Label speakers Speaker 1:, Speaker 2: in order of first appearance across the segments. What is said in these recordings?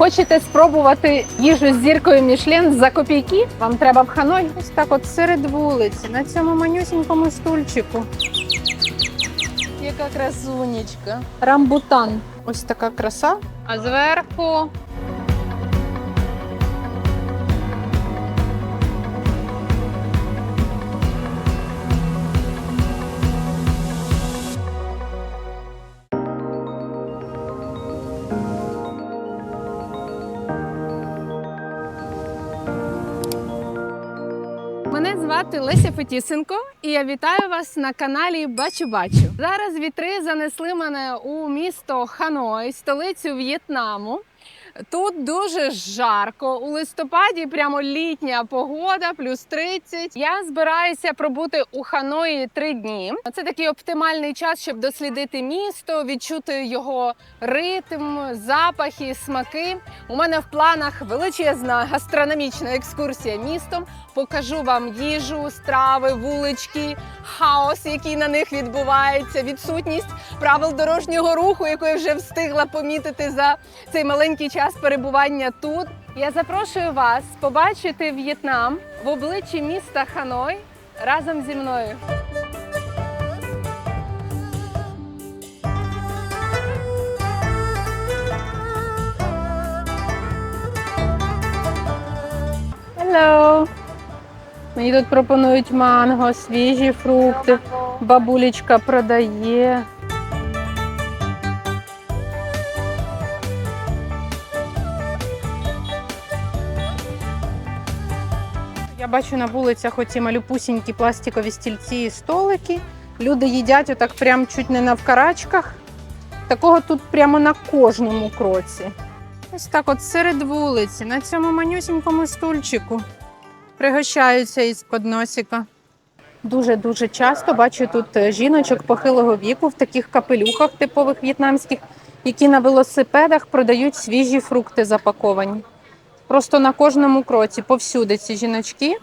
Speaker 1: Хочете спробувати їжу з зіркою Мішлен за копійки? Вам треба в Ханой? Ось так от серед вулиці, на цьому манюсінькому стульчику.
Speaker 2: Яка красунечка.
Speaker 1: Рамбутан.
Speaker 2: Ось така краса.
Speaker 1: А зверху мене звати Леся Фетісенко, і я вітаю вас на каналі Бачу-Бачу. Зараз вітри занесли мене у місто Ханой, столицю В'єтнаму. Тут дуже жарко, у листопаді прямо літня погода, плюс 30. Я збираюся пробути у Ханої 3 дні. Це такий оптимальний час, щоб дослідити місто, відчути його ритм, запахи, смаки. У мене в планах величезна гастрономічна екскурсія містом. Покажу вам їжу, страви, вулички, хаос, який на них відбувається, відсутність правил дорожнього руху, яку я вже встигла помітити за цей маленький час перебування тут. Я запрошую вас побачити В'єтнам в обличчі міста Ханой разом зі мною. Hello! Мені тут пропонують манго, свіжі фрукти. Бабулечка продає. Я бачу на вулицях оці малюпусінькі пластикові стільці і столики. Люди їдять отак прям чуть не навкарачках. Такого тут прямо на кожному кроці. Ось так от серед вулиці, на цьому манюсінькому стульчику. Пригощаються із подносика. Дуже-дуже часто бачу тут жіночок похилого віку в таких капелюхах типових в'єтнамських, які на велосипедах продають свіжі фрукти запаковані. Просто на кожному кроці, повсюди ці жіночки.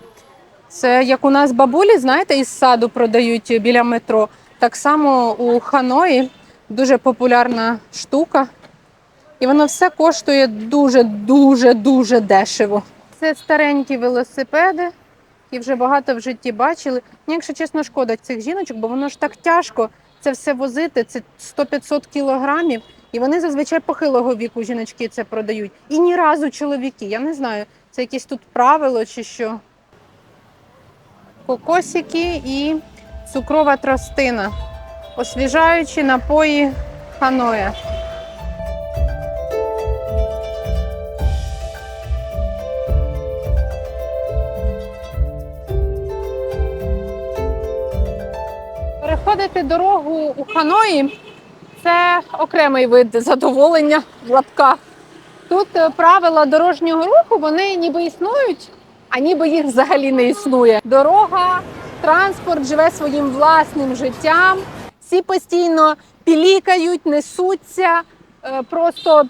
Speaker 1: Це як у нас бабулі, знаєте, із саду продають біля метро. Так само у Ханої дуже популярна штука. І воно все коштує дуже дешево. Це старенькі велосипеди, які вже багато в житті бачили. Мені, якщо чесно, шкода цих жіночок, бо воно ж так тяжко це все возити, це 100-500 кілограмів. І вони зазвичай похилого віку жіночки це продають. І ні разу чоловіки. Я не знаю, це якесь тут правило чи що. Кокосики і цукрова тростина. Освіжаючі напої Ханоя. Переходити дорогу у Ханої – це окремий вид задоволення в лапках. Тут правила дорожнього руху, вони ніби існують, а ніби їх взагалі не існує. Дорога, транспорт живе своїм власним життям. Всі постійно пілікають, несуться. Просто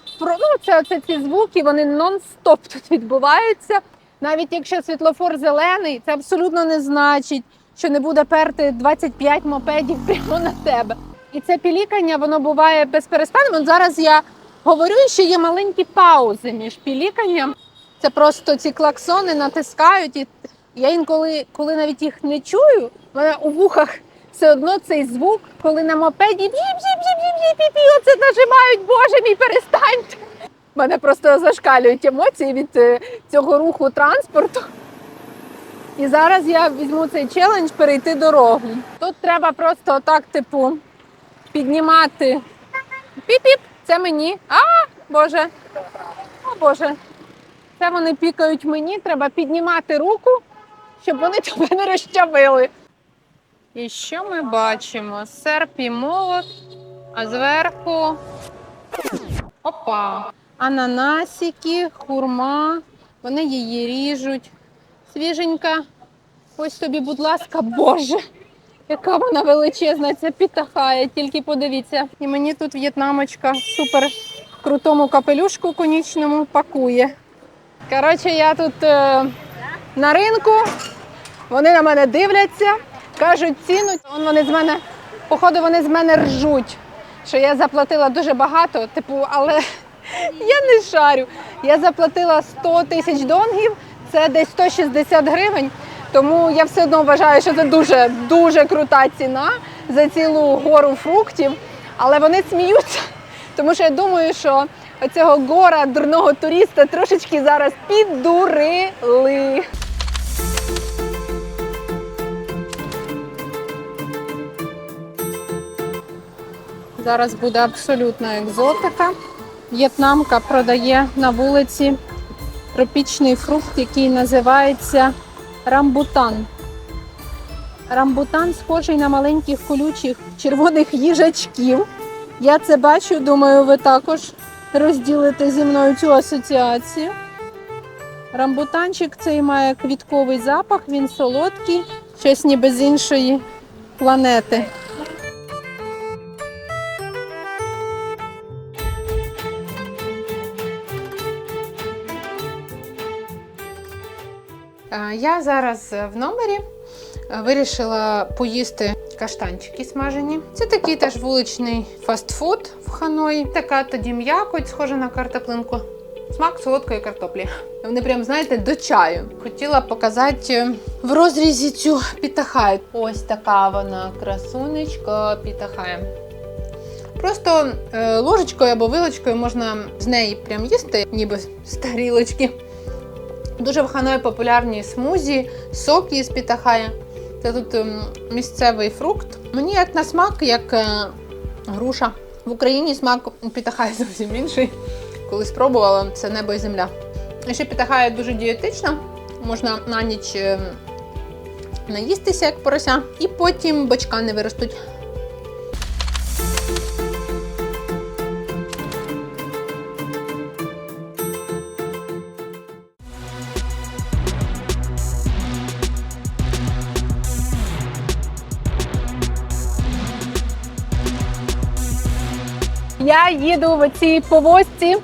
Speaker 1: ці звуки, вони нон-стоп тут відбуваються. Навіть якщо світлофор зелений, це абсолютно не значить, що не буде перти 25 мопедів прямо на тебе. І це пілікання, воно буває безперестанним. От зараз я говорю, що є маленькі паузи між піліканням. Це просто ці клаксони натискають, і я інколи, коли навіть їх не чую, в мене у вухах все одно цей звук, коли на мопеді бі-бі-бі-бі-бі-бі, оце нажимають, боже мій, перестаньте. В мене просто зашкалюють емоції від цього руху транспорту. І зараз я візьму цей челендж перейти дорогу. Тут треба просто отак, піднімати. Піп-піп, це мені. Боже. О, Боже. Це вони пікають мені, треба піднімати руку, щоб вони тебе не розчавили. І що ми бачимо? Серп і молот, а зверху опа. Ананасики, хурма, вони її ріжуть. Свіженька. Ось тобі, будь ласка, Боже, яка вона величезна, ця пітахає, тільки подивіться. І мені тут в'єтнамочка супер крутому капелюшку конічному пакує. Коротше, я тут на ринку, вони на мене дивляться, кажуть ціну. Походу, вони з мене ржуть, що я заплатила дуже багато, але Я не шарю. Я заплатила 100 тисяч донгів, це десь 160 гривень. Тому я все одно вважаю, що це дуже крута ціна за цілу гору фруктів. Але вони сміються, тому що я думаю, що оцього гора дурного туриста трошечки зараз піддурили. Зараз буде абсолютна екзотика. В'єтнамка продає на вулиці тропічний фрукт, який називається рамбутан. Рамбутан схожий на маленьких колючих червоних їжачків. Я це бачу, думаю, ви також розділите зі мною цю асоціацію. Рамбутанчик цей має квітковий запах, він солодкий, щось ніби з іншої планети. Я зараз в номері вирішила поїсти каштанчики смажені. Це такий теж вуличний фастфуд в Ханої. Така тоді м'якоть, схожа на картоплинку. Смак солодкої картоплі. Вони прям, знаєте, до чаю. Хотіла показати в розрізі цю пітахаю. Ось така вона, красунечка пітахая. Просто ложечкою або вилочкою можна з неї прям їсти, ніби з тарілочки. Дуже в Ханої популярні смузі, соки з пітахая. Це тут місцевий фрукт. Мені як на смак, як груша. В Україні смак пітахая зовсім інший. Коли спробувала, це небо і земля. І ще пітахая дуже дієтична. Можна на ніч наїстися, як порося. І потім бочка не виростуть. Я їду в цій повозці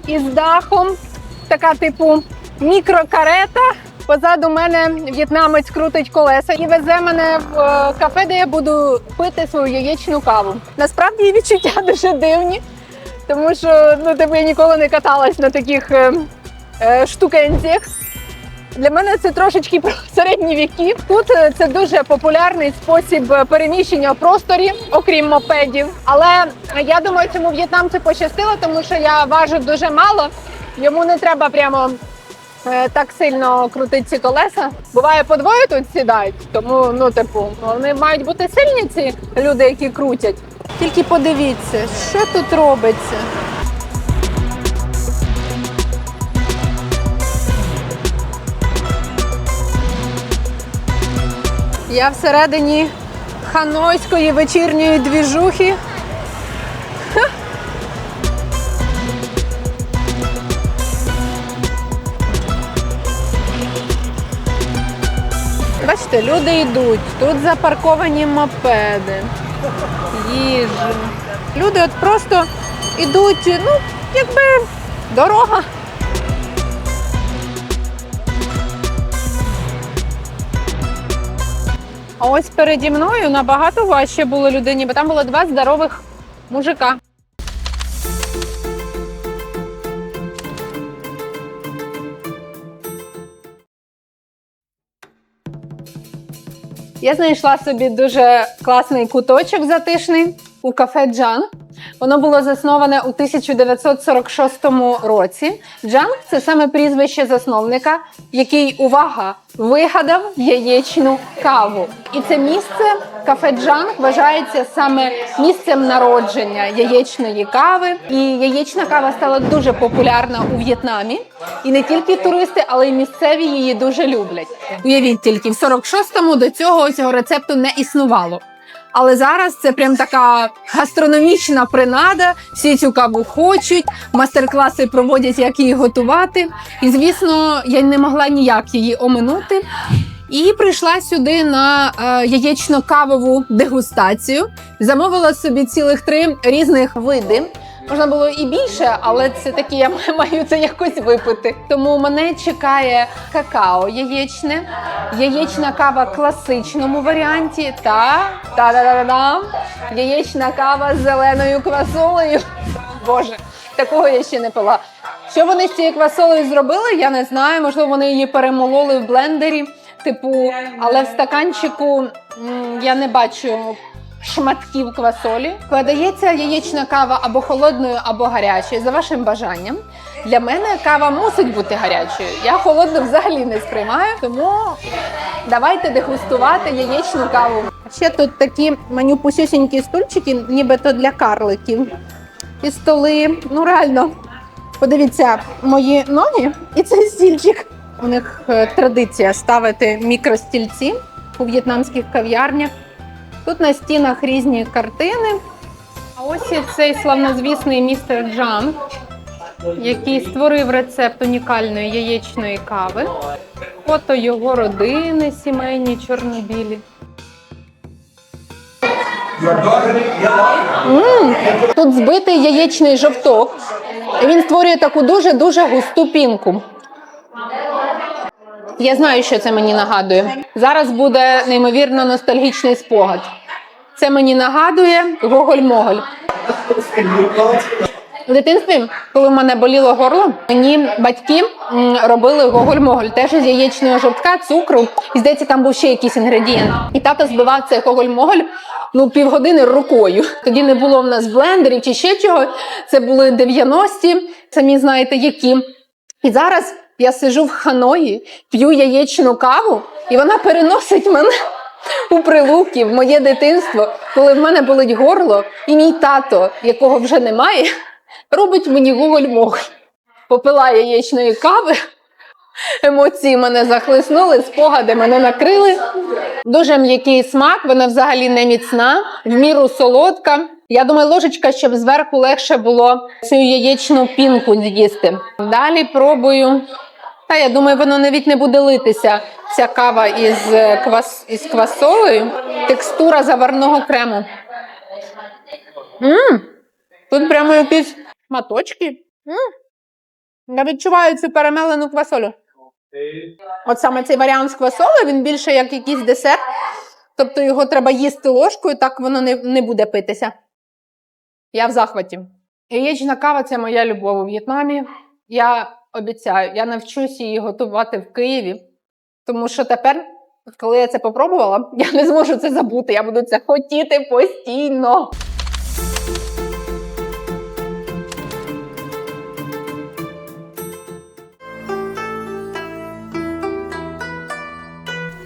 Speaker 1: із дахом, така типу мікрокарета. Позаду мене в'єтнамець крутить колеса і везе мене в кафе, де я буду пити свою яєчну каву. Насправді відчуття дуже дивні, тому що я ніколи не каталась на таких штукенцях. Для мене це трошечки про середні віки. Тут це дуже популярний спосіб переміщення в просторі, окрім мопедів. Але я думаю, цьому в'єтнамцю пощастило, тому що я важу дуже мало. Йому не треба прямо так сильно крутити ці колеса. Буває, по двоє тут сідають, тому, вони мають бути сильні, ці люди, які крутять. Тільки подивіться, що тут робиться. Я всередині ханойської вечірньої двіжухи. Бачите, люди йдуть, тут запарковані мопеди, їжі. Люди от просто йдуть, якби дорога. А ось переді мною набагато важче було людині, бо там було два здорових мужика. Я знайшла собі дуже класний куточок затишний у кафе Джанг. Воно було засноване у 1946 році. Джанг – це саме прізвище засновника, який, увага, вигадав яєчну каву. І це місце, кафе Джанг, вважається саме місцем народження яєчної кави. І яєчна кава стала дуже популярна у В'єтнамі. І не тільки туристи, але й місцеві її дуже люблять. Уявіть тільки, в 46-му до цього рецепту не існувало. Але зараз це прям така гастрономічна принада, всі цю каву хочуть, мастер-класи проводять, як її готувати. І, звісно, я не могла ніяк її оминути. І прийшла сюди на яєчно-кавову дегустацію. Замовила собі цілих 3 різних види. Можна було і більше, але це таки я маю це якось випити. Тому мене чекає какао яєчне, яєчна кава в класичному варіанті та та-да-да-дам, яєчна кава з зеленою квасолею. Боже, Такого я ще не пила. Що вони з цією квасолею зробили, я не знаю. Можливо, вони її перемололи в блендері, але в стаканчику я не бачу шматків квасолі. Подається яєчна кава або холодною, або гарячою, за вашим бажанням. Для мене кава мусить бути гарячою. Я холодну взагалі не сприймаю, тому давайте дегустувати яєчну каву. Ще тут такі манюпусюсінькі стульчики, нібито для карликів. І столи, ну реально, подивіться, мої ноги і цей стільчик. У них традиція ставити мікростільці у в'єтнамських кав'ярнях. Тут на стінах різні картини. А ось і цей славнозвісний містер Джанг, який створив рецепт унікальної яєчної кави. Фото його родини сімейні, чорно-білі. Тут збитий яєчний жовток. Він створює таку дуже-дуже густу пінку. Я знаю, що це мені нагадує. Зараз буде неймовірно ностальгічний спогад. Це мені нагадує Гоголь-Моголь. В дитинстві, коли в мене боліло горло, мені батьки робили Гоголь-Моголь. Теж з яєчного жовтка, цукру. І, здається, там був ще якийсь інгредієнт. І тато збивав цей Гоголь-Моголь півгодини рукою. Тоді не було в нас блендерів чи ще чого. Це були 90-ті, самі знаєте які. І зараз я сиджу в Ханої, п'ю яєчну каву, і вона переносить мене у Прилуки, в моє дитинство, коли в мене болить горло, і мій тато, якого вже немає, робить мені Гоголь-Моголь. Попила яєчної кави, емоції мене захлиснули, спогади мене накрили. Дуже м'який смак, вона взагалі не міцна, в міру солодка. Я думаю, ложечка, щоб зверху легше було цю яєчну пінку з'їсти. Далі пробую. Та я думаю, воно навіть не буде литися, ця кава із квасолею. Текстура заварного крему. Тут прямо якісь маточки. Я відчуваю цю перемелену квасолю. От саме цей варіант з квасолею, він більше як якийсь десерт. Тобто його треба їсти ложкою, так воно не буде питися. Я в захваті. Яєчна кава – це моя любов у В'єтнамі. Я обіцяю, я навчусь її готувати в Києві. Тому що тепер, коли я це попробувала, я не зможу це забути. Я буду це хотіти постійно.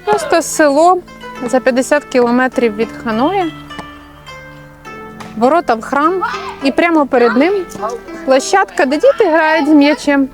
Speaker 1: Просто село за 50 кілометрів від Ханої. Ворота в храм. І прямо перед ним площадка, де діти грають з м'ячем.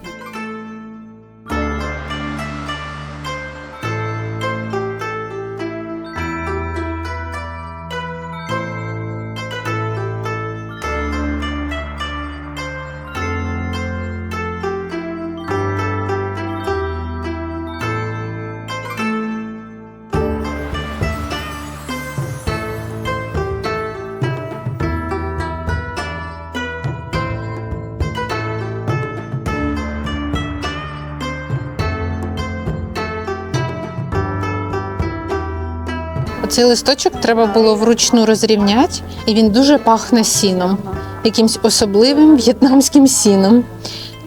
Speaker 1: Цей листочок треба було вручну розрівняти, і він дуже пахне сіном. Якимсь особливим в'єтнамським сіном.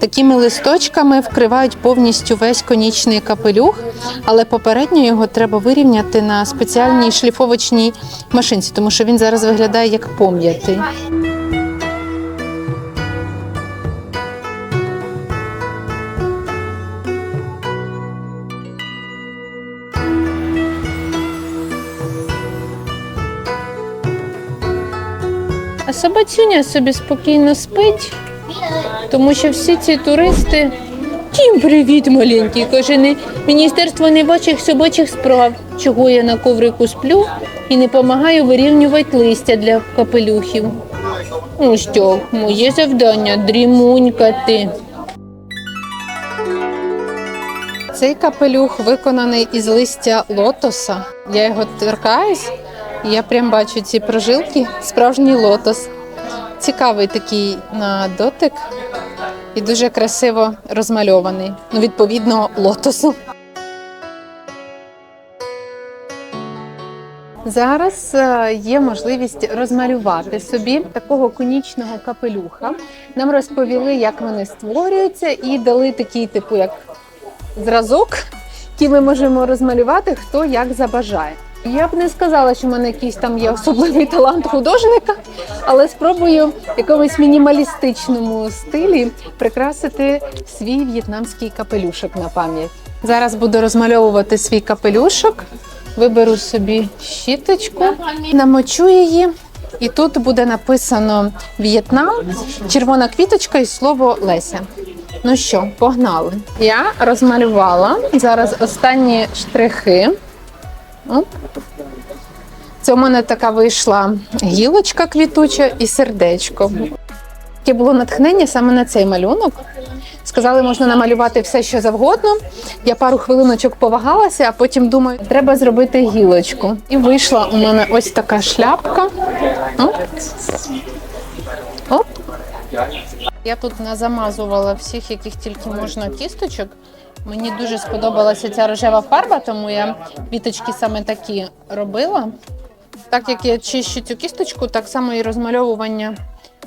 Speaker 1: Такими листочками вкривають повністю весь конічний капелюх, але попередньо його треба вирівняти на спеціальній шліфовочній машинці, тому що він зараз виглядає як пом'ятий. А собацюня собі спокійно спить, тому що всі ці туристи... Тім, привіт, маленький, каже, Міністерство небачих собачих справ, чого я на коврику сплю і не допомагаю вирівнювати листя для капелюхів. Ось так, моє завдання – дрімунькати. Цей капелюх виконаний із листя лотоса. Я його торкаюсь. Я прям бачу ці прожилки, справжній лотос. Цікавий такий на дотик і дуже красиво розмальований. Відповідно, лотосу. Зараз є можливість розмалювати собі такого конічного капелюха. Нам розповіли, як вони створюються, і дали такий, типу, як зразок, який ми можемо розмалювати, хто як забажає. Я б не сказала, що в мене якийсь там є особливий талант художника, але спробую в якомусь мінімалістичному стилі прикрасити свій в'єтнамський капелюшок на пам'ять. Зараз буду розмальовувати свій капелюшок. Виберу собі щіточку, намочу її, і тут буде написано «В'єтнам», червона квіточка і слово «Леся». Ну що, погнали. Я розмалювала. Зараз останні штрихи. Оп. Це у мене така вийшла гілочка квітуча і сердечко. Таке було натхнення саме на цей малюнок. Сказали, можна намалювати все, що завгодно. Я пару хвилиночок повагалася, а потім думаю, треба зробити гілочку. І вийшла у мене ось така шляпка. Оп. Оп. Я тут назамазувала всіх, яких тільки можна кісточок. Мені дуже сподобалася ця рожева фарба, тому я квіточки саме такі робила. Так як я чищу цю кісточку, так само і розмальовування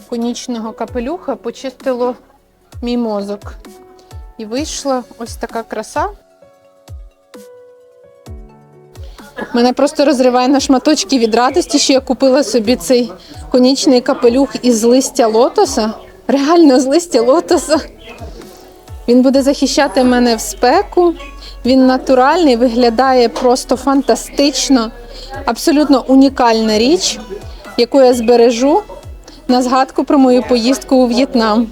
Speaker 1: конічного капелюха почистило мій мозок. І вийшла ось така краса. Мене просто розриває на шматочки від радості, що я купила собі цей конічний капелюх із листя лотоса. Реально з листя лотоса. Він буде захищати мене в спеку. Він натуральний, виглядає просто фантастично. Абсолютно унікальна річ, яку я збережу на згадку про мою поїздку у В'єтнам.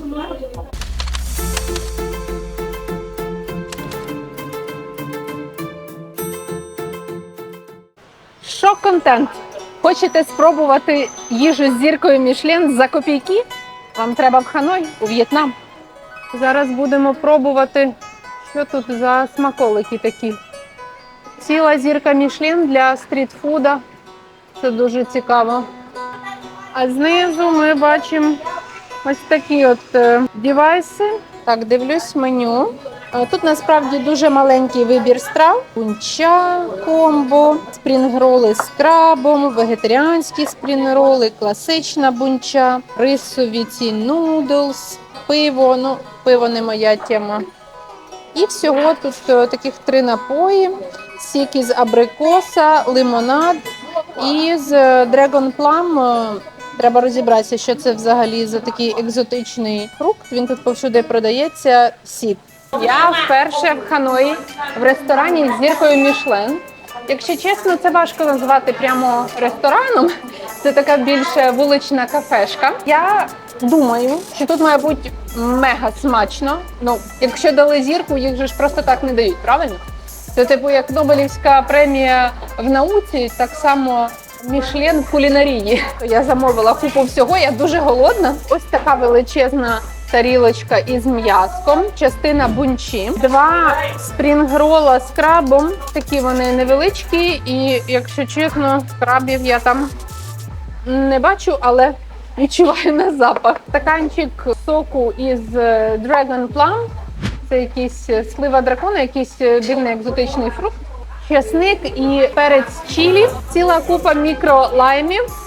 Speaker 1: Шок-контент. Хочете спробувати їжу з зіркою Мішлен за копійки? Вам треба в Ханой, у В'єтнам. Зараз будемо пробувати, що тут за смаколики такі. Ціла зірка Мішлен для стрітфуда. Це дуже цікаво. А знизу ми бачимо ось такі от девайси. Так, дивлюсь меню. Тут насправді дуже маленький вибір страв. Бунча, комбо, спрінгроли з крабом, вегетаріанські спрінгроли, класична бунча, рисові ці нудлс, пиво. Ну, пиво не моя тема. І всього тут таких 3 напої. Сік із абрикоса, лимонад і з Dragon Plum. Треба розібратися, що це взагалі за такий екзотичний фрукт. Він тут повсюди продається, сік. Я вперше в Ханої в ресторані з зіркою Мішлен. Якщо чесно, це важко назвати прямо рестораном. Це така більше вулична кафешка. Я думаю, що тут має бути мега смачно. Ну, якщо дали зірку, їх же ж просто так не дають, правильно? Це типу як Нобелівська премія в науці, так само Мішлен в кулінарії. Я замовила купу всього, я дуже голодна. Ось така величезна тарілочка із м'яском, частина бунчі, 2 спрінгрола з крабом, такі вони невеличкі, і, якщо чесно, крабів я там не бачу, але відчуваю на запах. Стаканчик соку із Dragon Plum, це якийсь слива дракона, якийсь дивний екзотичний фрукт, чесник і перець чилі, ціла купа мікролаймів.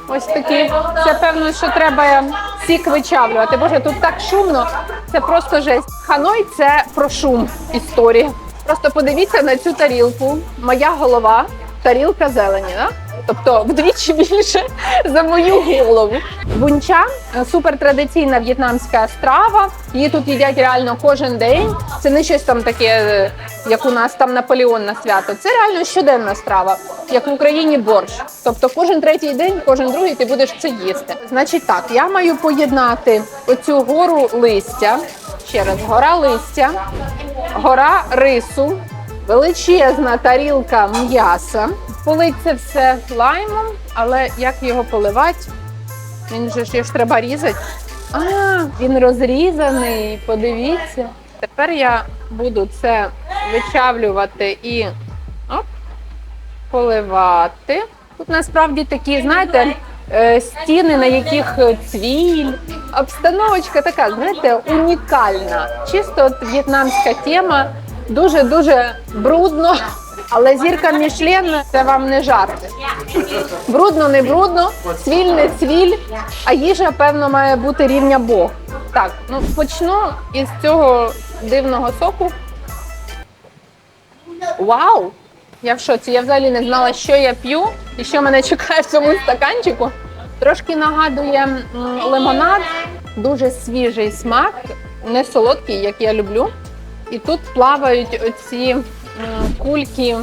Speaker 1: Ось такі. Це певно, що треба сік вичавлювати. Боже, тут так шумно. Це просто жесть. Ханой – це про шум історії. Просто подивіться на цю тарілку. Моя голова – тарілка зелені, да? Тобто вдвічі більше за мою голову. Бунча – супертрадиційна в'єтнамська страва. Її тут їдять реально кожен день. Це не щось там таке, як у нас там Наполеон на свято. Це реально щоденна страва, як в Україні борщ. Тобто кожен третій день, кожен другий ти будеш це їсти. Значить так, я маю поєднати оцю гору листя. Ще раз, гора листя, гора рису, величезна тарілка м'яса. Полить це все лаймом, але як його поливати? Він же ж треба різати. А, він розрізаний, подивіться. Тепер я буду це вичавлювати і поливати. Тут насправді такі, знаєте, стіни, на яких цвіль. Обстановочка така, знаєте, унікальна. Чисто от в'єтнамська тема. Дуже-дуже брудно. Але зірка Мішлен – це вам не жарти. Брудно, не брудно, цвіль, не цвіль, а їжа, певно, має бути рівня Бог. Так, ну почну із цього дивного соку. Вау! Я в шоці, я взагалі не знала, що я п'ю і що мене чекає в цьому стаканчику. Трошки нагадує лимонад, дуже свіжий смак, не солодкий, як я люблю. І тут плавають оці кульки,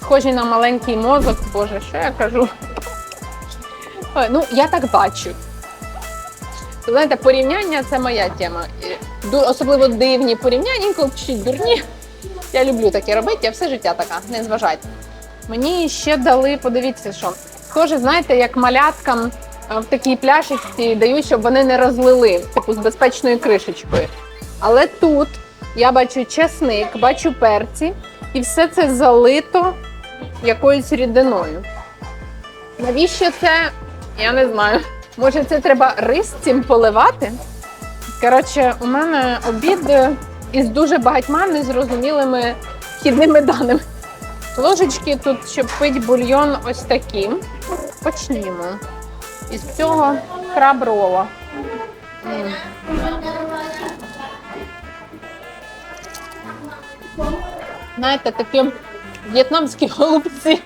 Speaker 1: схожі на маленький мозок. Боже, що я кажу? Ой, ну, я так бачу. Знаєте, порівняння – це моя тема. Особливо дивні порівняння, інколи чуть дурні. Я люблю таке робити, я все життя така, не зважайте. Мені ще дали, подивіться, що. Схоже, знаєте, як маляткам в такій пляшечці дають, щоб вони не розлили, типу з безпечною кришечкою. Але тут я бачу чесник, бачу перці, і все це залито якоюсь рідиною. Навіщо це? Я не знаю. Може, це треба рис цим поливати? Коротше, у мене обід із дуже багатьма незрозумілими вхідними даними. Ложечки тут, щоб пити бульйон, ось такі. Почнімо. Із цього краб-рола. Знаєте, такі в'єтнамські голубці.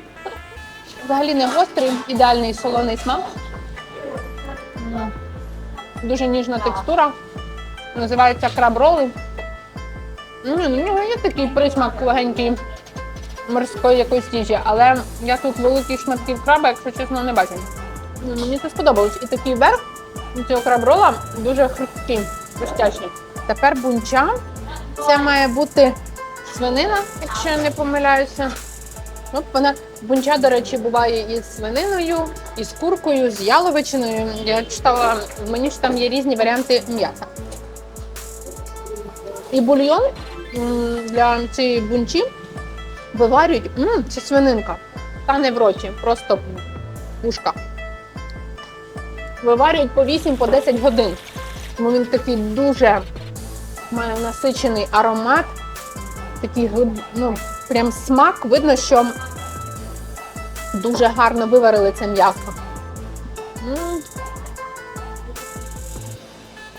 Speaker 1: Взагалі не гострий, ідеальний солоний смак. Дуже ніжна текстура. Називається краб-роли. У нього є такий присмак легенький морської якоїсь їжі, але я тут великих шматків краба, якщо чесно, не бачу. Мені це сподобалось. І такий верх цього краб-рола дуже хрусткий, хрустящий. Тепер бунча. Це має бути свинина, якщо я не помиляюся. От вона, бунча, до речі, буває із свининою, із куркою, з яловичиною. Я читала в меню, що там є різні варіанти м'яса. І бульйон для цієї бунчі виварюють. Це свининка. Тане в роті, просто пушка. Виварюють по 8-10 годин. Тому він такий дуже має насичений аромат. Такий, ну, прям смак. Видно, що дуже гарно виварили це м'ясо.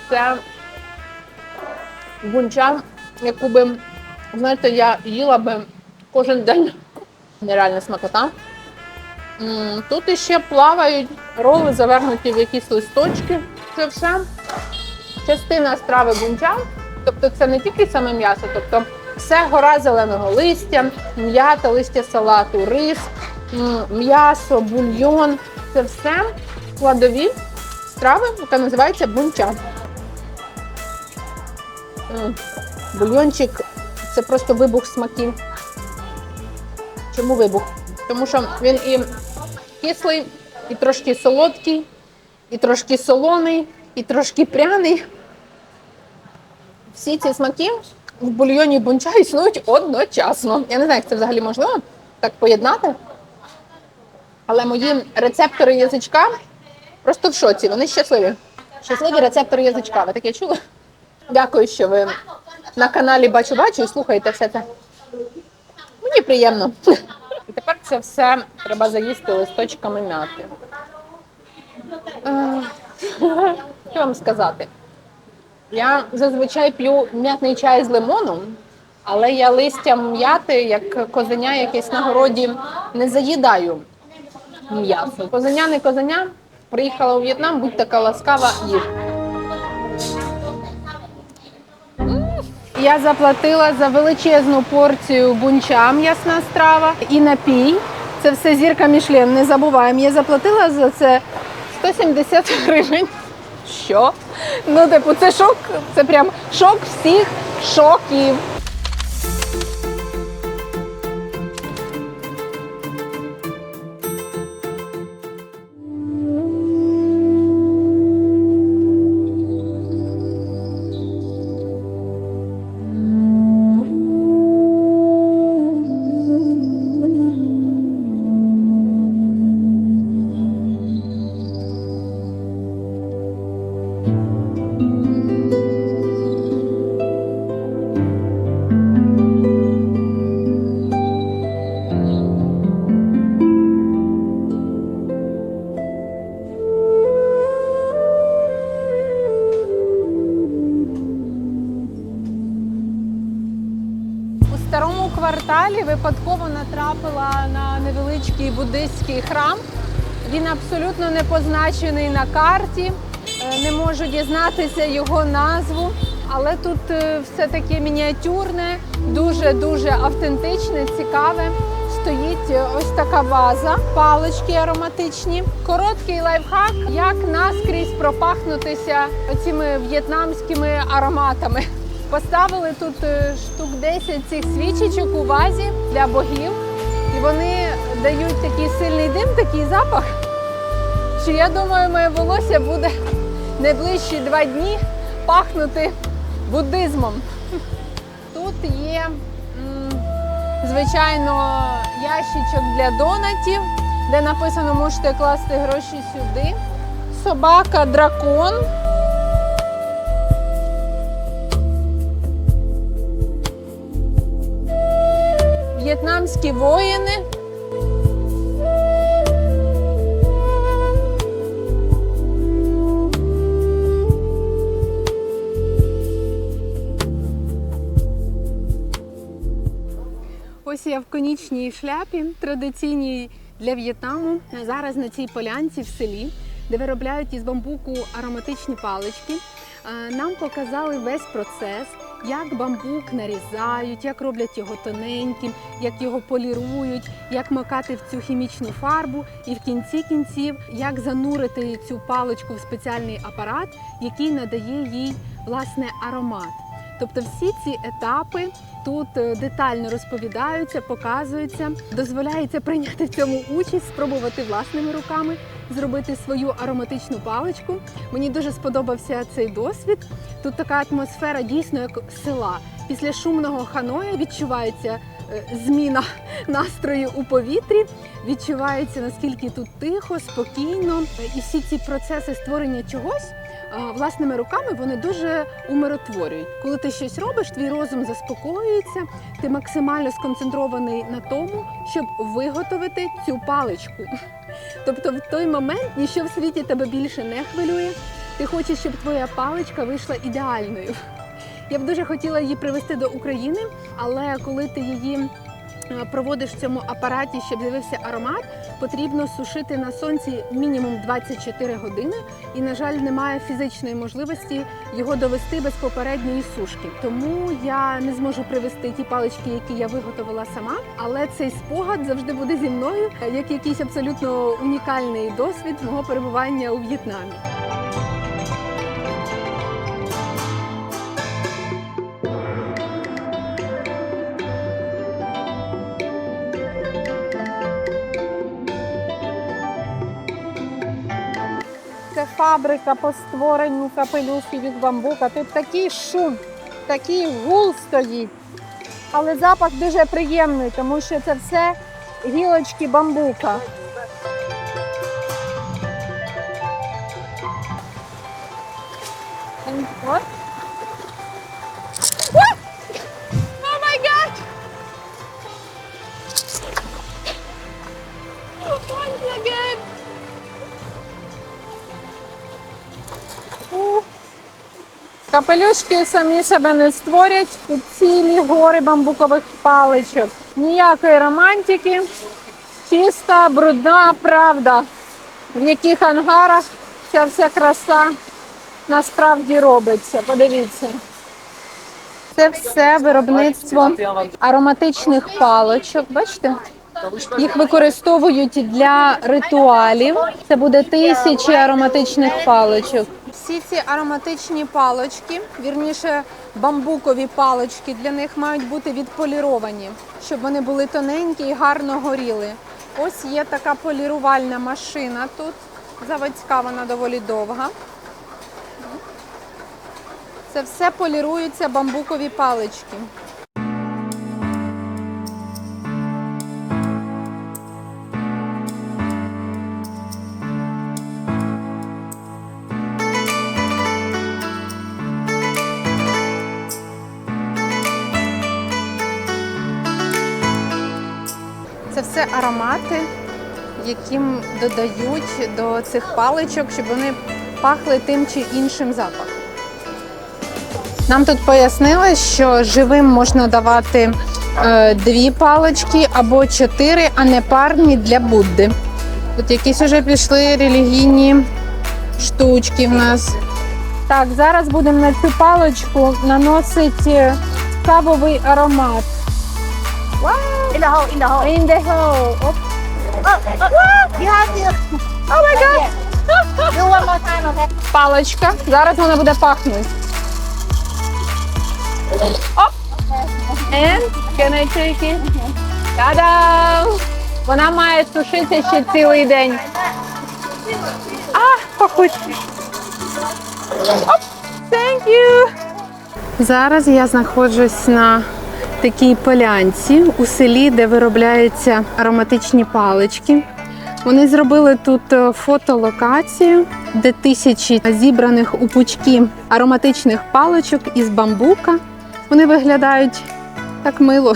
Speaker 1: Це бунча, яку би, знаєте, я їла би кожен день. Нереальна смакота. Тут іще плавають роли, завернуті в якісь листочки. Це все частина страви бунча. Тобто це не тільки саме м'ясо, тобто все гора зеленого листя, м'ята, листя салату, рис, м'ясо, бульйон. Це все складові страви, яка називається бунча. Бульйончик – це просто вибух смаків. Чому вибух? Тому що він і кислий, і трошки солодкий, і трошки солоний, і трошки пряний. Всі ці смаки в бульйоні бунча існують одночасно. Я не знаю, як це взагалі можливо так поєднати. Але мої рецептори язичка просто в шоці, вони щасливі. Щасливі рецептори язичка. Ви таке чули? Дякую, що ви на каналі Бачу-Бачу і слухаєте все це. Мені приємно. І тепер це все треба заїсти листочками м'яти. Що вам сказати? Я зазвичай п'ю м'ятний чай з лимоном, але я листям м'яти, як козеня якесь на городі, не заїдаю м'ясо. Козеня не козеня, приїхала у В'єтнам, будь така ласкава, їж. Я заплатила за величезну порцію бунча, м'ясна страва, і напій. Це все зірка Мішлен, не забуваємо. Я заплатила за це 170 гривень. Що? Ну, типу, це шок, це прям шок всіх шоків. кварталі випадково натрапила на невеличкий буддистський храм. Він абсолютно не позначений на карті, не можу дізнатися його назву, але тут все таке мініатюрне, дуже-дуже автентичне, цікаве. Стоїть ось така ваза, палички ароматичні. Короткий лайфхак, як наскрізь пропахнутися оцими в'єтнамськими ароматами. Поставили тут штук 10 цих свічечок у вазі для богів. І вони дають такий сильний дим, такий запах, що я думаю, моє волосся буде найближчі 2 дні пахнути буддизмом. Тут є, звичайно, ящичок для донатів, де написано, можете класти гроші сюди. Собака-дракон. В'єтнамські воїни. Ось я в конічній шляпі, традиційній для В'єтнаму. Зараз на цій полянці в селі, де виробляють із бамбуку ароматичні палички. Нам показали весь процес, як бамбук нарізають, як роблять його тоненьким, як його полірують, як макати в цю хімічну фарбу і в кінці кінців, як занурити цю паличку в спеціальний апарат, який надає їй, власне, аромат. Тобто всі ці етапи тут детально розповідаються, показуються, дозволяється прийняти в цьому участь, спробувати власними руками зробити свою ароматичну паличку. Мені дуже сподобався цей досвід. Тут така атмосфера дійсно як села. Після шумного Ханоя відчувається зміна настрою у повітрі, відчувається, наскільки тут тихо, спокійно. І всі ці процеси створення чогось власними руками, вони дуже умиротворюють. Коли ти щось робиш, твій розум заспокоюється, ти максимально сконцентрований на тому, щоб виготовити цю паличку. Тобто в той момент ніщо в світі тебе більше не хвилює, ти хочеш, щоб твоя паличка вийшла ідеальною. Я б дуже хотіла її привезти до України, але коли ти її проводиш в цьому апараті, щоб з'явився аромат, потрібно сушити на сонці мінімум 24 години. І, на жаль, немає фізичної можливості його довести без попередньої сушки. Тому я не зможу привезти ті палички, які я виготовила сама, але цей спогад завжди буде зі мною, як якийсь абсолютно унікальний досвід мого перебування у В'єтнамі. Це фабрика по створенню капелюхів із бамбука. Тут такий шум, такий гул стоїть. Але запах дуже приємний, тому що це все гілочки бамбука. What? What? Oh my God! Once again! Капелюшки самі себе не створять, тут цілі гори бамбукових паличок. Ніякої романтики, чиста, брудна правда, в яких ангарах ця вся краса насправді робиться. Подивіться. Це все виробництво ароматичних паличок, бачите? Їх використовують для ритуалів. Це буде 1000 ароматичних паличок. Всі ці ароматичні палички, вірніше бамбукові палички, для них мають бути відполіровані, щоб вони були тоненькі і гарно горіли. Ось є така полірувальна машина тут, заводська, вона доволі довга. Це все поліруються бамбукові палички. Це все аромати, яким додають до цих паличок, щоб вони пахли тим чи іншим запахом. Нам тут пояснили, що живим можна давати 2 палички або 4, а не парні для Будди. Тут якісь вже пішли релігійні штучки в нас. Так, зараз будемо на цю паличку наносити кавовий аромат.
Speaker 3: In the hole, in the hole.
Speaker 1: In the hole. Оп.
Speaker 3: You have to
Speaker 1: Oh my God.
Speaker 3: do one more time, okay?
Speaker 1: Паличка. Зараз вона буде пахнути. Оп. And can I take it? Та-дам! Вона має сушитися ще цілий день. Пахуть. Оп. Thank you. Зараз я знаходжусь на такій полянці у селі, де виробляються ароматичні палички. Вони зробили тут фотолокацію, де тисячі зібраних у пучки ароматичних паличок із бамбука. Вони виглядають так мило.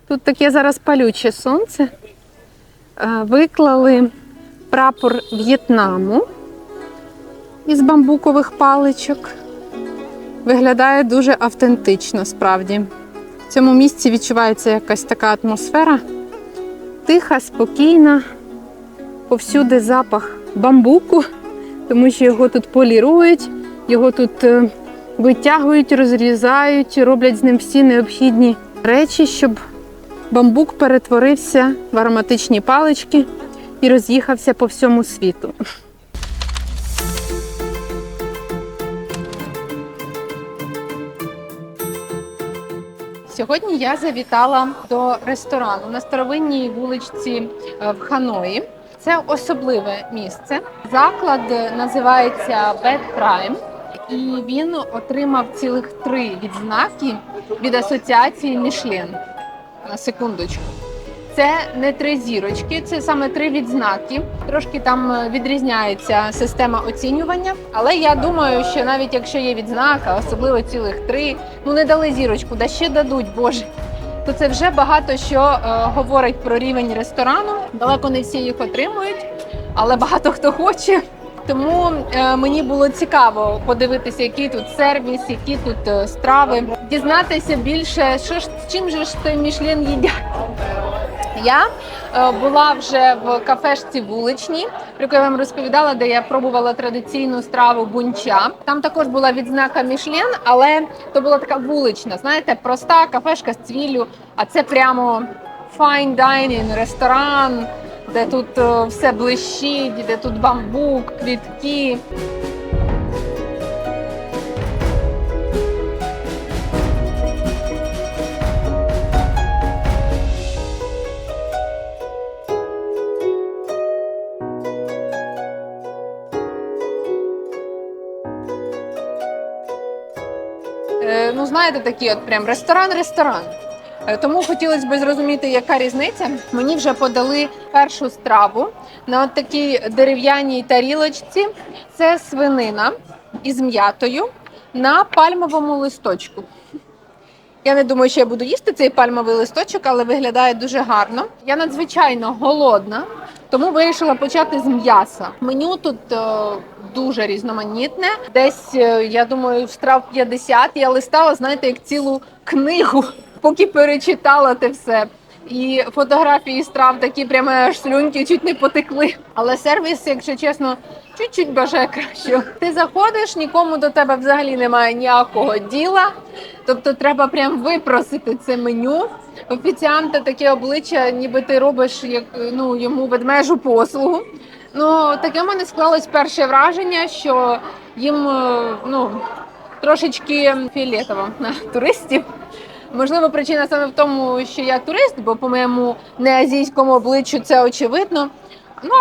Speaker 1: Тут таке зараз палюче сонце. Виклали прапор В'єтнаму із бамбукових паличок. Виглядає дуже автентично, справді. В цьому місці відчувається якась така атмосфера. Тиха, спокійна. Повсюди запах бамбуку, тому що його тут полірують, його тут витягують, розрізають, роблять з ним всі необхідні речі, щоб бамбук перетворився в ароматичні палички і роз'їхався по всьому світу. Сьогодні я завітала до ресторану на старовинній вуличці в Ханої. Це особливе місце. Заклад називається Bed Prime, і він отримав цілих 3 відзнаки від асоціації Мішлен. На секундочку. Це не 3 зірочки, це саме 3 відзнаки. Трошки там відрізняється система оцінювання, але я думаю, що навіть якщо є відзнака, особливо цілих 3, не дали зірочку, да ще дадуть, Боже, то це вже багато що говорить про рівень ресторану. Далеко не всі їх отримують, але багато хто хоче. Тому мені було цікаво подивитися, який тут сервіс, які тут страви, дізнатися більше, чим же ж той Мішлен їдять. Я була вже в кафешці вуличній, про яку я вам розповідала, де я пробувала традиційну страву бунча. Там також була відзнака Мішлен, але то була така вулична, знаєте, проста кафешка з цвіллю, а це прямо fine dining, ресторан, де тут все блищить, де тут бамбук, квітки. Знаєте, такий от прям ресторан. Тому хотілося б зрозуміти, яка різниця. Мені вже подали першу страву на от такій дерев'яній тарілочці. Це свинина із м'ятою на пальмовому листочку. Я не думаю, що я буду їсти цей пальмовий листочок, але виглядає дуже гарно. Я надзвичайно голодна, тому вирішила почати з м'яса. Меню тут дуже різноманітне. Десь, я думаю, страв 50. Я листала, знаєте, як цілу книгу, поки перечитала те все. І фотографії страв такі прямо аж слюньки чуть не потекли. Але сервіс, якщо чесно, чуть-чуть бажає кращого. Ти заходиш, нікому до тебе взагалі немає ніякого діла. Тобто треба прям випросити це меню. Офіціанта таке обличчя, ніби ти робиш йому ведмежу послугу. Таке в мене склалось перше враження, що їм трошечки фіолетово на туристів. Можливо, причина саме в тому, що я турист, бо по моєму неазійському обличчю це очевидно.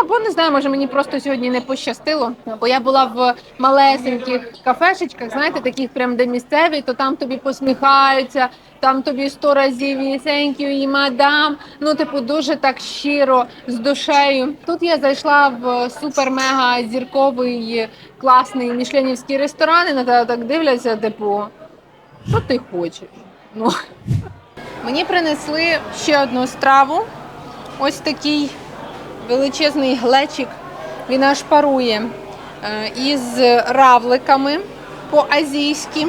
Speaker 1: Або, не знаю, може мені просто сьогодні не пощастило, бо я була в малесеньких кафешечках, знаєте, таких прям де місцеві, то там тобі посміхаються, там тобі 100 разів і thank you, і мадам, дуже так щиро, з душею. Тут я зайшла в супер-мега зірковий, класний мішленівський ресторан, і на тебе так дивляться, Що ти хочеш? Ну. Мені принесли ще одну страву. Ось такий величезний глечик. Він аж парує із равликами по-азійськи.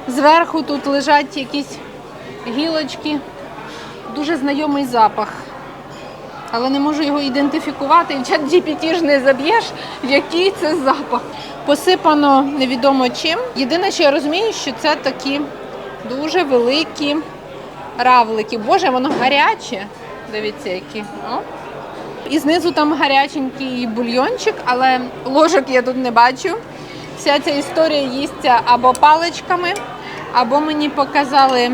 Speaker 1: Зверху тут лежать якісь гілочки. Дуже знайомий запах. Але не можу його ідентифікувати. І в ChatGPT ж не заб'єш, який це запах. Посипано невідомо чим. Єдине, що я розумію, що це такі дуже великі равлики. Боже, воно гаряче. Дивіться, які. О. І знизу там гаряченький бульйончик, але ложок я тут не бачу. Вся ця історія їсться або паличками, або мені показали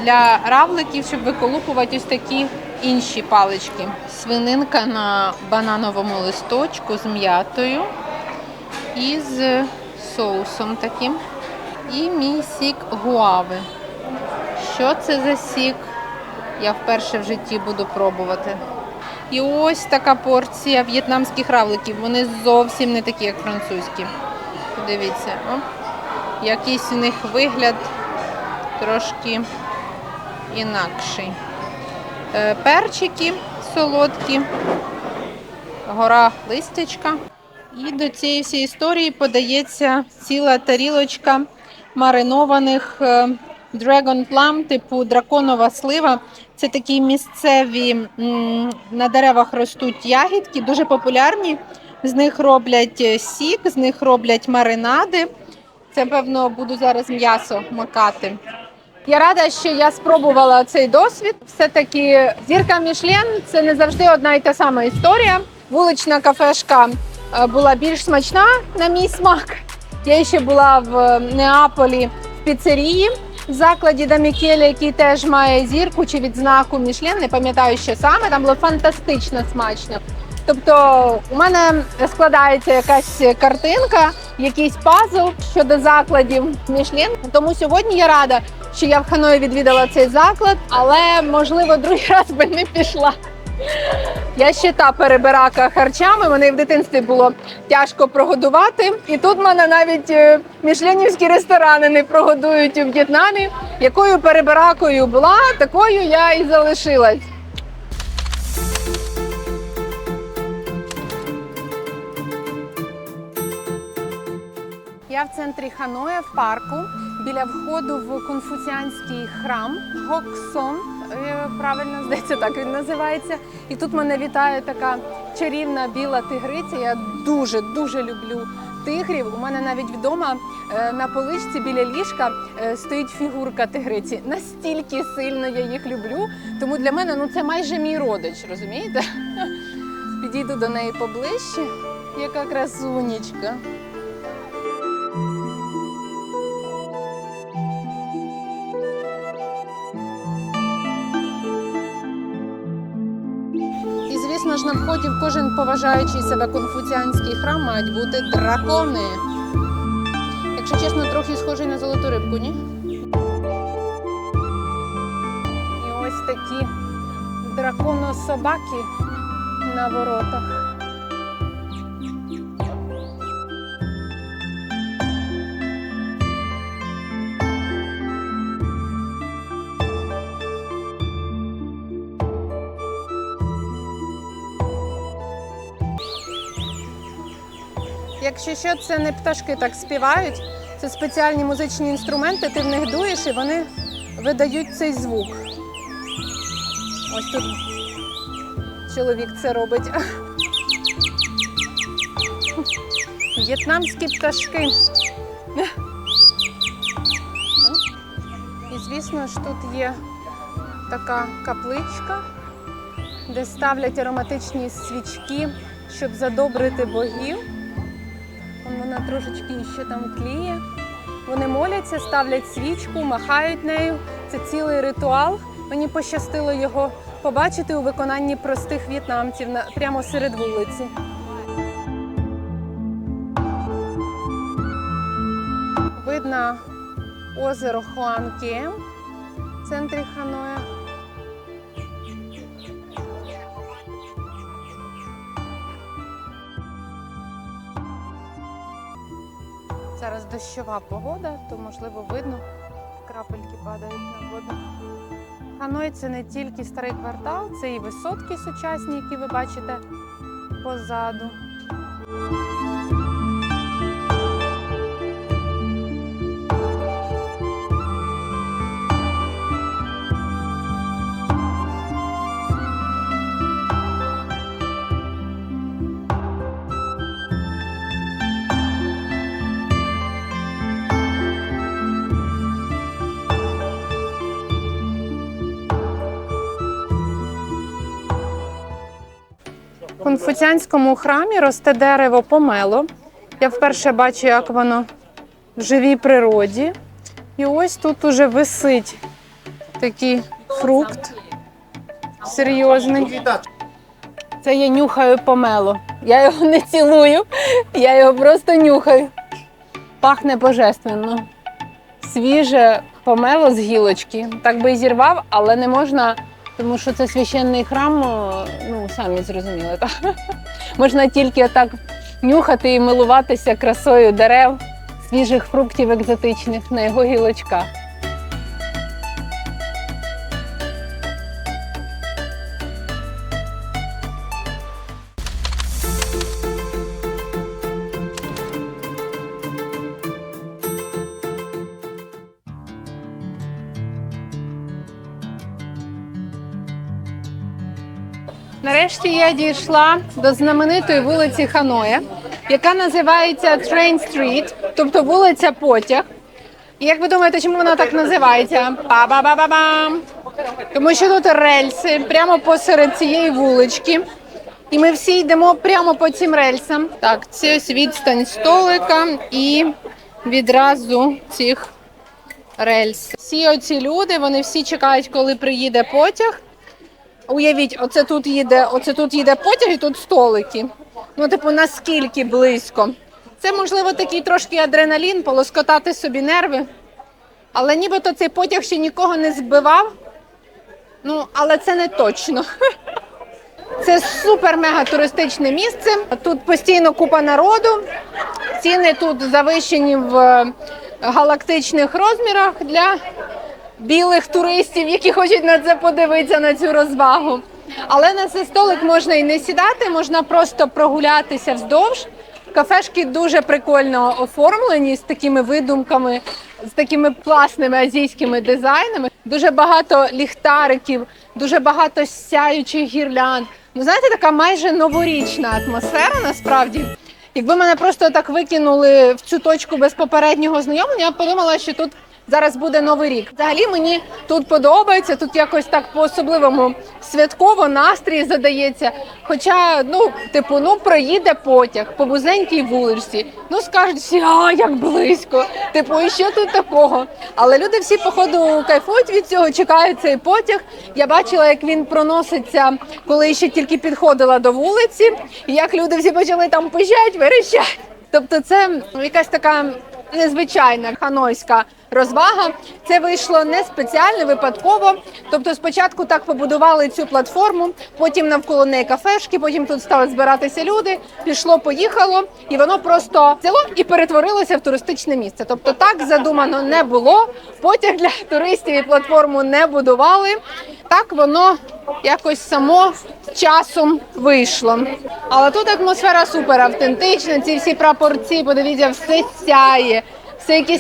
Speaker 1: для равликів, щоб виколупувати ось такі інші палички. Свининка на банановому листочку з м'ятою і з соусом таким. І мій сік гуави. Що це за сік? Я вперше в житті буду пробувати. І ось така порція в'єтнамських равликів. Вони зовсім не такі, як французькі. Подивіться, о. Якийсь у них вигляд трошки інакший. Перчики солодкі, гора листячка. І до цієї всієї історії подається ціла тарілочка маринованих Dragon Plum, типу драконова слива. Це такі місцеві на деревах ростуть ягідки, дуже популярні. З них роблять сік, з них роблять маринади. Це, певно, буду зараз м'ясо макати. Я рада, що я спробувала цей досвід. Все-таки зірка Мішлен – це не завжди одна і та сама історія. Вулична кафешка була більш смачна, на мій смак. Я ще була в Неаполі в піцерії, в закладі Да Мікеле, який теж має зірку чи відзнаку Мішлен, не пам'ятаю, що саме. Там було фантастично смачно. Тобто у мене складається якась картинка, якийсь пазл щодо закладів Мішлен. Тому сьогодні я рада, що я в Ханої відвідала цей заклад, але, можливо, другий раз би не пішла. Я ще та перебирака харчами, мене в дитинстві було тяжко прогодувати. І тут мене навіть мішленівські ресторани не прогодують у В'єтнамі. Якою перебиракою була, такою я і залишилась. Я в центрі Ханоя, в парку, біля входу в конфуціанський храм Гоксон, правильно, здається, так він називається. І тут мене вітає така чарівна біла тигриця. Я дуже люблю тигрів. У мене навіть вдома на поличці біля ліжка стоїть фігурка тигриці. Настільки сильно я їх люблю, тому для мене це майже мій родич, розумієте? Підійду до неї поближче. Яка красунечка. І, звісно ж, на вході в кожен поважаючий себе конфуціанський храм мають бути дракони. Якщо чесно, трохи схожий на золоту рибку, ні? І ось такі драконособаки на воротах. Якщо що, це не пташки так співають, це спеціальні музичні інструменти, ти в них дуєш і вони видають цей звук. Ось тут чоловік це робить. В'єтнамські пташки. І, звісно ж, тут є така капличка, де ставлять ароматичні свічки, щоб задобрити богів. Вона трошечки ще там тліє. Вони моляться, ставлять свічку, махають нею. Це цілий ритуал. Мені пощастило його побачити у виконанні простих в'єтнамців прямо серед вулиці. Видно озеро Хуан-Кем в центрі Ханоя. Зараз дощова погода, то, можливо, видно
Speaker 2: крапельки падають на воду. Ханой – це не тільки старий квартал, це і висотки сучасні, які ви бачите позаду. В конфуціанському храмі росте дерево помело. Я вперше бачу, як воно в живій природі. І ось тут уже висить такий фрукт серйозний.
Speaker 1: Це я нюхаю помело. Я його не цілую, я його просто нюхаю. Пахне божественно. Свіже помело з гілочки. Так би і зірвав, але не можна, тому що це священний храм, ну, самі зрозуміли, так? Можна тільки так нюхати і милуватися красою дерев, свіжих фруктів екзотичних на його гілочках. Нарешті я дійшла до знаменитої вулиці Ханоя, яка називається Train Street, тобто вулиця Потяг. І як ви думаєте, чому вона так називається? Па-ба-ба-ба-бам! Тому що тут рельси прямо посеред цієї вулички. І ми всі йдемо прямо по цим рельсам. Так, це ось відстань столика і відразу цих рельс. Всі оці люди, вони всі чекають, коли приїде потяг. Уявіть, оце тут їде потяг і тут столики. Ну, типу, наскільки близько. Це, можливо, такий трошки адреналін, полоскотати собі нерви. Але нібито цей потяг ще нікого не збивав. Ну, але це не точно. Це супер-мега туристичне місце. Тут постійно купа народу. Ціни тут завищені в галактичних розмірах для білих туристів, які хочуть на це подивитися, на цю розвагу. Але на цей столик можна і не сідати, можна просто прогулятися вздовж. Кафешки дуже прикольно оформлені, з такими видумками, з такими класними азійськими дизайнами. Дуже багато ліхтариків, дуже багато сяючих гірлянд. Ну, знаєте, така майже новорічна атмосфера насправді. Якби мене просто так викинули в цю точку без попереднього знайомлення, я б подумала, що тут зараз буде Новий рік. Взагалі мені тут подобається, тут якось так по-особливому святково настрій задається. Хоча, проїде потяг по вузенькій вулиці. Ну, скажуть всі, як близько. І що тут такого? Але люди всі, походу, кайфують від цього, чекають цей потяг. Я бачила, як він проноситься, коли ще тільки підходила до вулиці. І як люди всі почали там пищать, верещать. Тобто це якась така незвичайна ханойська розвага. Це вийшло не спеціально, випадково. Тобто спочатку так побудували цю платформу, потім навколо неї кафешки, потім тут стали збиратися люди, пішло-поїхало, і воно просто взяло і перетворилося в туристичне місце. Тобто так задумано не було, потяг для туристів і платформу не будували. Так воно якось само часом вийшло. Але тут атмосфера супер автентична, ці всі прапорці, подивіться, все сяє.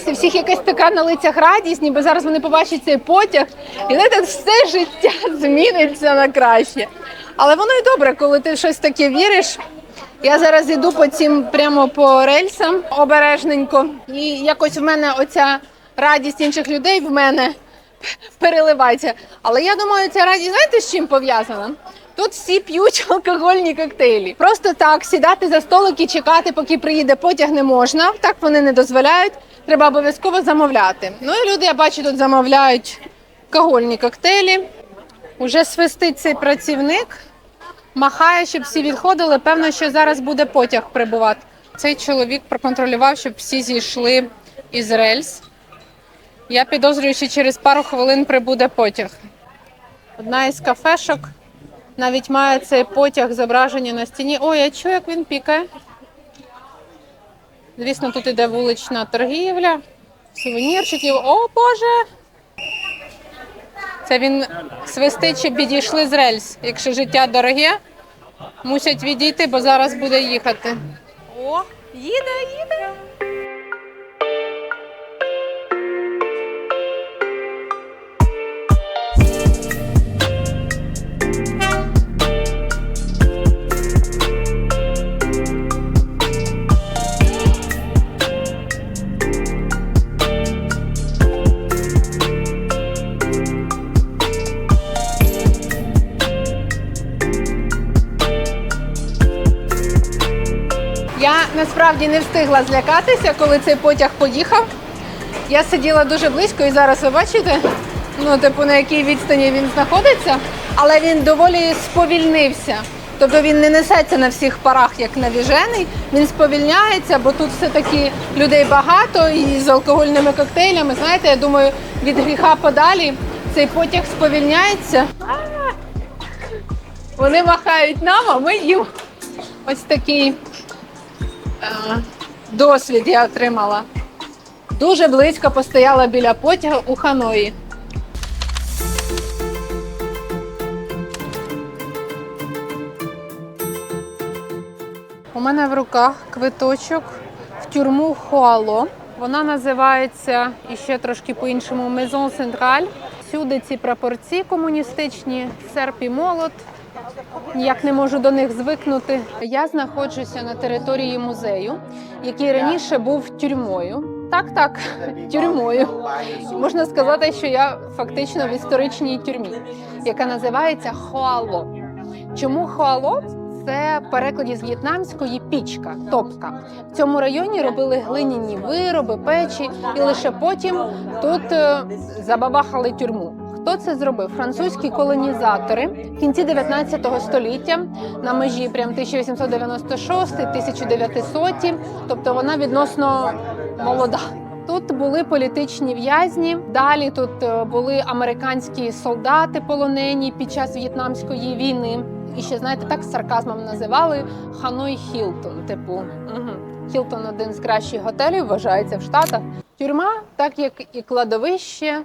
Speaker 1: Всіх якась така на лицях радість, ніби зараз вони побачать цей потяг, і знаєте, все життя зміниться на краще. Але воно і добре, коли ти в щось таке віриш. Я зараз йду прямо по рельсам обережненько, і якось в мене оця радість інших людей в мене переливається. Але я думаю, ця радість, знаєте, з чим пов'язана? Тут всі п'ють алкогольні коктейлі. Просто так сідати за столик і чекати, поки приїде потяг, не можна. Так вони не дозволяють. Треба обов'язково замовляти. Ну і люди, я бачу, тут замовляють алкогольні коктейлі. Уже свистить цей працівник, махає, щоб всі відходили. Певно, що зараз буде потяг прибувати. Цей чоловік проконтролював, щоб всі зійшли із рельс. Я підозрюю, що через пару хвилин прибуде потяг. Одна із кафешок навіть має цей потяг зображення на стіні. Ой, я чую, як він пікає. Звісно, тут іде вулична торгівля, сувенірчиків. О, Боже!
Speaker 2: Це він свистить, щоб відійшли з рельс. Якщо життя дороге, мусять відійти, бо зараз буде їхати. О, їде. Я насправді не встигла злякатися, коли цей потяг поїхав. Я сиділа дуже близько і зараз ви бачите, на якій відстані він знаходиться, але він доволі сповільнився. Тобто він не несеться на всіх парах, як навіжений, він сповільняється, бо тут все-таки людей багато і з алкогольними коктейлями. Знаєте, я думаю, від гріха подалі цей потяг сповільняється. Вони махають нам, а ми їм. Ось такий досвід я отримала. Дуже близько постояла біля потяга у Ханої. У мене в руках квиточок в тюрму Хуало. Вона називається іще трошки по-іншому Maison Centrale. Всюди ці прапорці комуністичні, серп і молот. Ніяк не можу до них звикнути. Я знаходжуся на території музею, який раніше був тюрмою. Так, тюрмою. Можна сказати, що я фактично в історичній тюрмі, яка називається Хуало. Чому Хуало? Це в перекладі з в'єтнамської пічка, топка. В цьому районі робили глиняні вироби, печі, і лише потім тут забабахали тюрму. Хто це зробив? Французькі колонізатори в кінці 19 століття, на межі прям 1896-1900, тобто вона відносно молода. Тут були політичні в'язні, далі тут були американські солдати полонені під час В'єтнамської війни. І ще, знаєте, так з сарказмом називали Ханой Хілтон. Хілтон – один з кращих готелів, вважається в Штатах. Тюрма, так як і кладовище,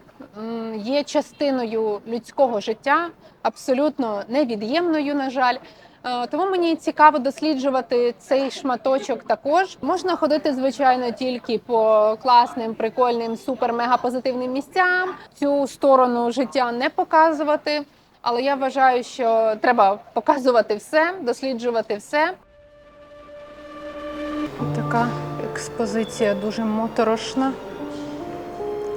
Speaker 2: є частиною людського життя, абсолютно невід'ємною, на жаль. Тому мені цікаво досліджувати цей шматочок також. Можна ходити, звичайно, тільки по класним, прикольним, супер-мега-позитивним місцям. Цю сторону життя не показувати. Але я вважаю, що треба показувати все, досліджувати все. Така експозиція дуже моторошна.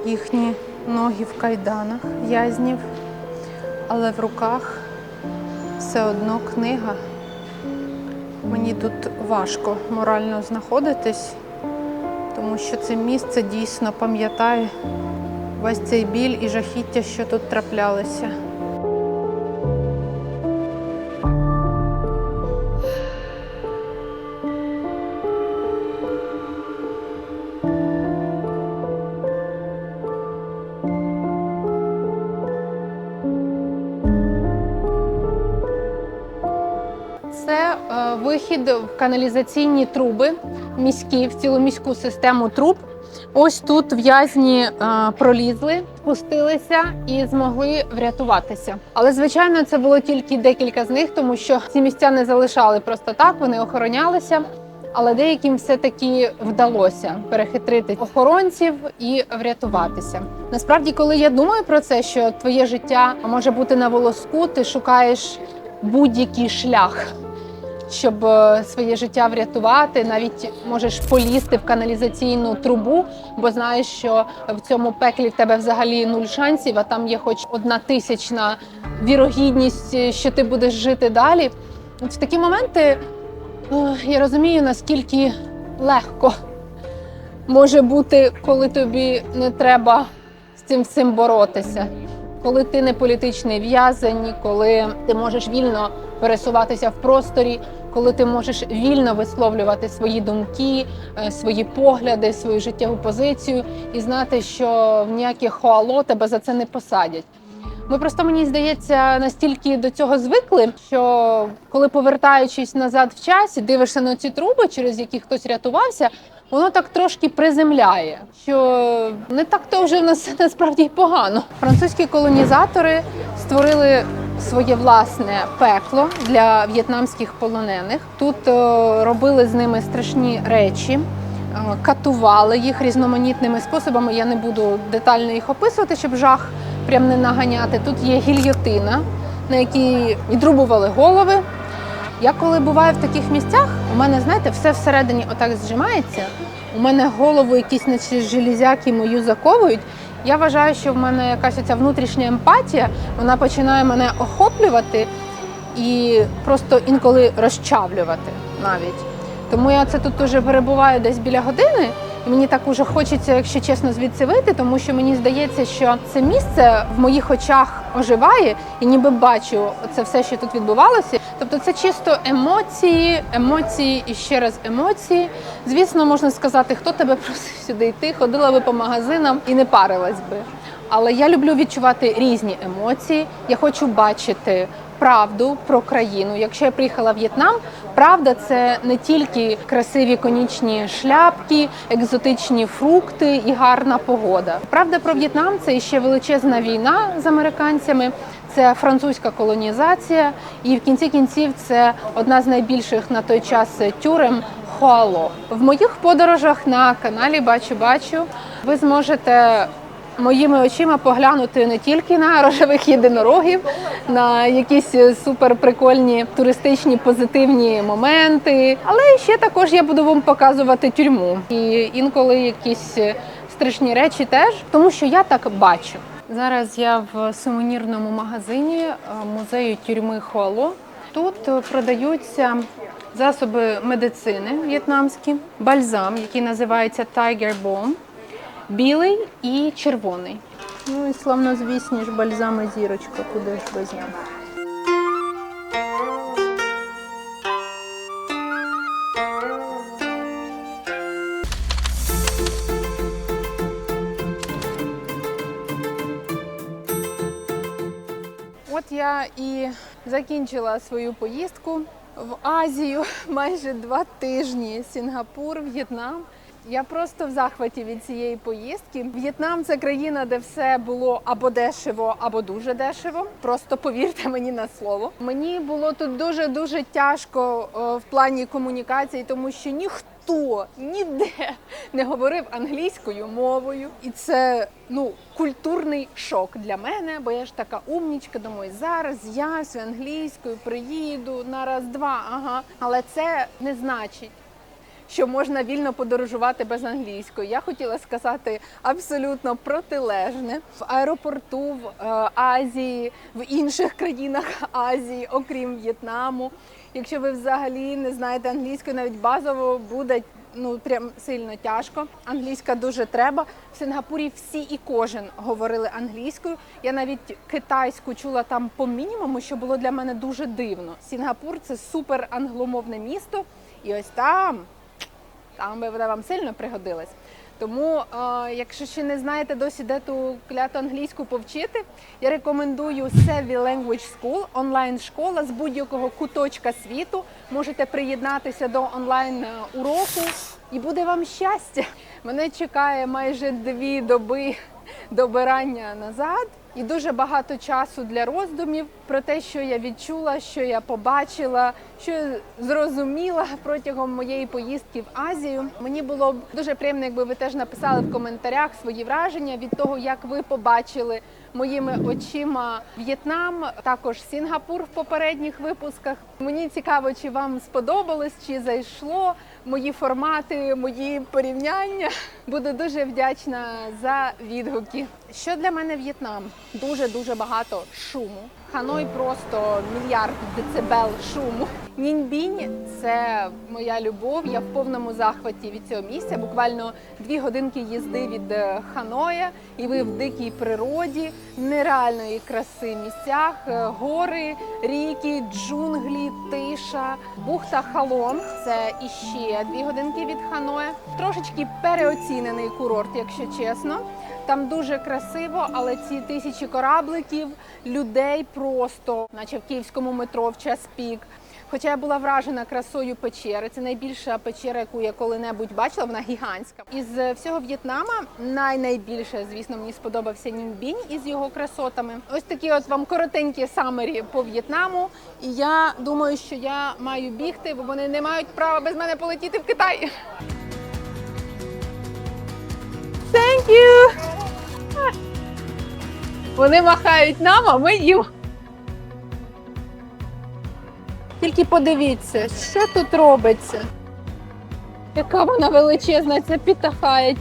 Speaker 2: Їхні ноги в кайданах в'язнів, але в руках все одно книга. Мені тут важко морально знаходитись, тому що це місце дійсно пам'ятає весь цей біль і жахіття, що тут траплялися. Це вихід в каналізаційні труби міські, в цілу міську систему труб. Ось тут в'язні пролізли, спустилися і змогли врятуватися. Але, звичайно, це було тільки декілька з них, тому що ці місця не залишали просто так, вони охоронялися. Але деяким все-таки вдалося перехитрити охоронців і врятуватися. Насправді, коли я думаю про це, що твоє життя може бути на волоску, ти шукаєш будь-який шлях, щоб своє життя врятувати. Навіть можеш полізти в каналізаційну трубу, бо знаєш, що в цьому пеклі в тебе взагалі 0 шансів, а там є хоч 1/1000 вірогідність, що ти будеш жити далі. От в такі моменти я розумію, наскільки легко може бути, коли тобі не треба з цим всім боротися. Коли ти не політичний в'язень, коли ти можеш вільно пересуватися в просторі, коли ти можеш вільно висловлювати свої думки, свої погляди, свою життєву позицію і знати, що в ніяких хуало тебе за це не посадять. Ми просто, мені здається, настільки до цього звикли, що коли повертаючись назад в часі, дивишся на ці труби, через які хтось рятувався,
Speaker 1: воно так трошки приземляє, що не так то вже в нас насправді й погано. Французькі колонізатори створили своє власне пекло для в'єтнамських полонених. Тут робили з ними страшні речі, катували їх різноманітними способами. Я не буду детально їх описувати, щоб жах прям не наганяти. Тут є гільйотина, на якій відрубували голови. Я коли буваю в таких місцях, у мене, знаєте, все всередині отак зжимається. У мене голову якісь наче железяки мою заковують. Я вважаю, що в мене якась оця внутрішня емпатія, вона починає мене охоплювати і просто інколи розчавлювати навіть. Тому я це тут уже перебуваю десь біля години, і мені так уже хочеться, якщо чесно, звідси вийти, тому що мені здається, що це місце в моїх очах оживає і ніби бачу це все, що тут відбувалося. Тобто це чисто емоції, емоції і ще раз емоції. Звісно, можна сказати, хто тебе просив сюди йти, ходила би по магазинам і не парилась би. Але я люблю відчувати різні емоції, я хочу бачити правду про країну. Якщо я приїхала в В'єтнам, правда – це не тільки красиві конічні шляпки, екзотичні фрукти і гарна погода. Правда про В'єтнам – це ще величезна війна з американцями, це французька колонізація і в кінці кінців це одна з найбільших на той час тюрем Хуало. В моїх подорожах на каналі «Бачу-бачу» ви зможете моїми очима поглянути не тільки на рожевих єдинорогів, на якісь суперприкольні туристичні позитивні моменти, але ще також я буду вам показувати тюрму і інколи якісь страшні речі теж, тому що я так бачу. Зараз я в сувенірному магазині музею тюрми Хуало. Тут продаються засоби медицини в'єтнамські, бальзам, який називається Tiger Balm, білий і червоний. Ну і славнозвісні ж бальзами зірочка, куди ж без нього. От я і закінчила свою поїздку в Азію, майже 2 тижні, Сінгапур, В'єтнам. Я просто в захваті від цієї поїздки. В'єтнам – це країна, де все було або дешево, або дуже дешево. Просто повірте мені на слово. Мені було тут дуже-дуже тяжко в плані комунікації, тому що ніхто ніде не говорив англійською мовою. І це, культурний шок для мене, бо я ж така умнічка, думаю, зараз я всю англійською приїду на раз-два, ага. Але це не значить, що можна вільно подорожувати без англійської. Я хотіла сказати абсолютно протилежне. В аеропорту, в Азії, в інших країнах Азії, окрім В'єтнаму, якщо ви взагалі не знаєте англійської, навіть базово буде прям сильно тяжко. Англійська дуже треба. В Сінгапурі всі і кожен говорили англійською. Я навіть китайську чула там по мінімуму, що було для мене дуже дивно. Сінгапур – це супер англомовне місто. І ось там би вона вам сильно пригодилась. Тому, якщо ще не знаєте досі, де ту кляту англійську повчити, я рекомендую Savvy Language School, онлайн-школа з будь-якого куточка світу. Можете приєднатися до онлайн-уроку і буде вам щастя. Мене чекає майже 2 доби добирання назад. І дуже багато часу для роздумів про те, що я відчула, що я побачила, що я зрозуміла протягом моєї поїздки в Азію. Мені було б дуже приємно, якби ви теж написали в коментарях свої враження від того, як ви побачили моїми очима В'єтнам, також Сінгапур в попередніх випусках. Мені цікаво, чи вам сподобалось, чи зайшло мої формати, мої порівняння. Буду дуже вдячна за відгуки. Що для мене В'єтнам? Дуже багато шуму. Ханой просто мільярд децибел шуму. Ніньбінь – це моя любов, я в повному захваті від цього місця. Буквально 2 годинки їзди від Ханоя, і ви в дикій природі, нереальної краси місцях, гори, ріки, джунглі, тиша. Бухта Халонг – це іще 2 годинки від Ханоя. Трошечки переоцінений курорт, якщо чесно. Там дуже красиво, але ці тисячі корабликів, людей просто, наче в київському метро в час пік. Хоча я була вражена красою печери, це найбільша печера, яку я коли-небудь бачила, вона гігантська. Із всього В'єтнама найбільше, звісно, мені сподобався Нінь-Бінь із його красотами. Ось такі от вам коротенькі самері по В'єтнаму. І я думаю, що я маю бігти, бо вони не мають права без мене полетіти в Китай. Thank you! Вони махають нам, а ми їм. Тільки подивіться, що тут робиться. Яка вона величезна, ця Пітахая.